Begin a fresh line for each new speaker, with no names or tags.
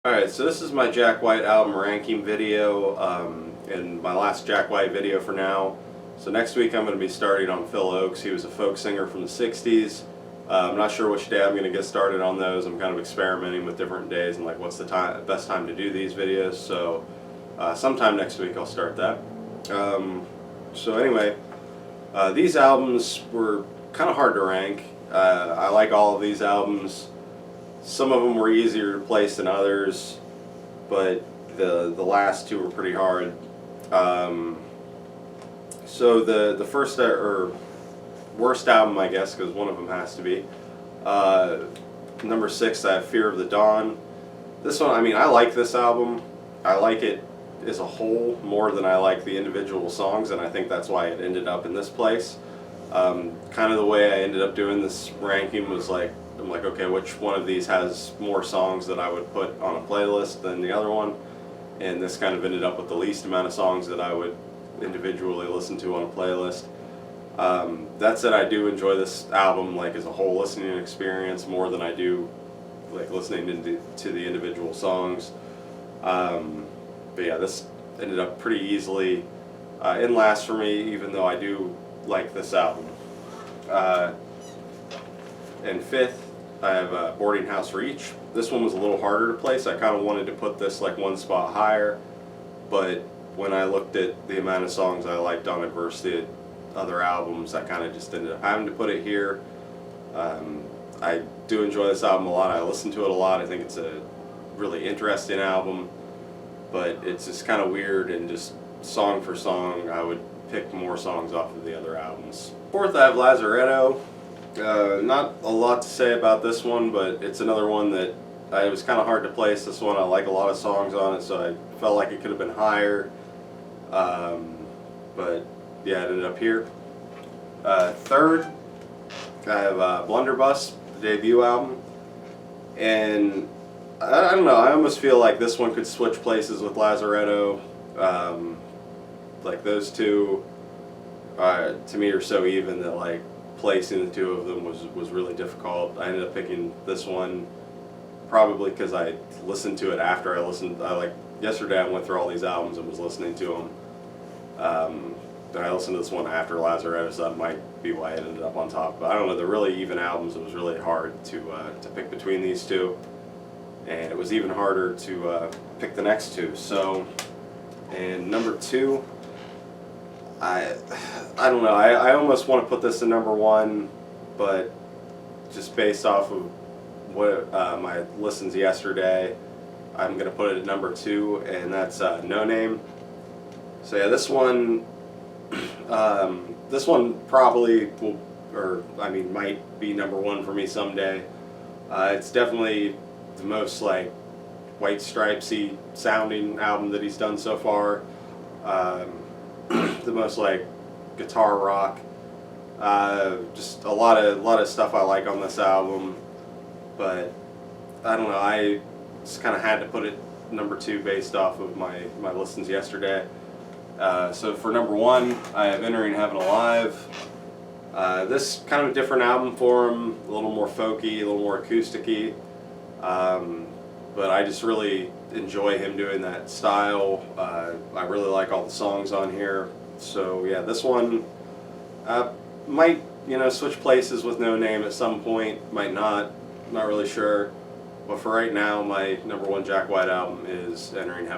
Alright, so this is my Jack White album ranking video, and my last Jack White video for now. So next week I'm going to be starting on Phil Ochs. He was a folk singer from the 60s. I'm not sure which day I'm going to get started on those. I'm kind of experimenting with different days and like what's the best time to do these videos. So sometime next week I'll start that. So anyway, these albums were kind of hard to rank. I like all of these albums. Some of them were easier to place than others, but the last two were pretty hard. So the first or worst album, I guess, because one of them has to be number 6. I have Fear of the Dawn. This one, I mean, I like this album. I like it as a whole more than I like the individual songs, and I think that's why it ended up in this place. Kind of the way I ended up doing this ranking was like, I'm like, okay, which one of these has more songs that I would put on a playlist than the other one? And this kind of ended up with the least amount of songs that I would individually listen to on a playlist. That said, I do enjoy this album like as a whole listening experience more than I do like listening to the individual songs. But yeah, this ended up pretty easily in last for me, even though I do like this album. And 5th, I have Boarding House Reach. This one was a little harder to place. I kind of wanted to put this like one spot higher, but when I looked at the amount of songs I liked on it versus the other albums, I kind of just ended up having to put it here. I do enjoy this album a lot. I listen to it a lot. I think it's a really interesting album, but it's just kind of weird, and just song for song, I would pick more songs off of the other albums. 4th, I have Lazaretto. Not a lot to say about this one, but it's another one that it was kind of hard to place. This one, I like a lot of songs on it, so I felt like it could have been higher. But yeah, it ended up here. 3rd, I have Blunderbuss, the debut album, and I don't know. I almost feel like this one could switch places with Lazaretto. Like those two, to me, are so even that like placing the two of them was really difficult. I ended up picking this one probably because I listened to it after yesterday I went through all these albums and was listening to them. I listened to this one after Lazaretto, so that might be why it ended up on top. But I don't know, they're really even albums. It was really hard to pick between these two, and it was even harder to pick the next two. So, and number 2, I don't know. I almost want to put this in number 1, but just based off of what my listens yesterday, I'm going to put it at number 2, and that's No Name. So yeah, this one probably will, or I mean, might be number 1 for me someday. It's definitely the most like White Stripesy sounding album that he's done so far. The most like guitar rock. Just a lot of stuff I like on this album, but I don't know. I just kind of had to put it number 2 based off of my listens yesterday. So for number 1, I have Entering Heaven Alive. This kind of a different album for him, a little more folky, a little more acousticy. But I just really enjoy him doing that style. I really like all the songs on here. So yeah, this one might switch places with No Name at some point. Might not. Not really sure. But for right now, my number 1 Jack White album is Entering Heaven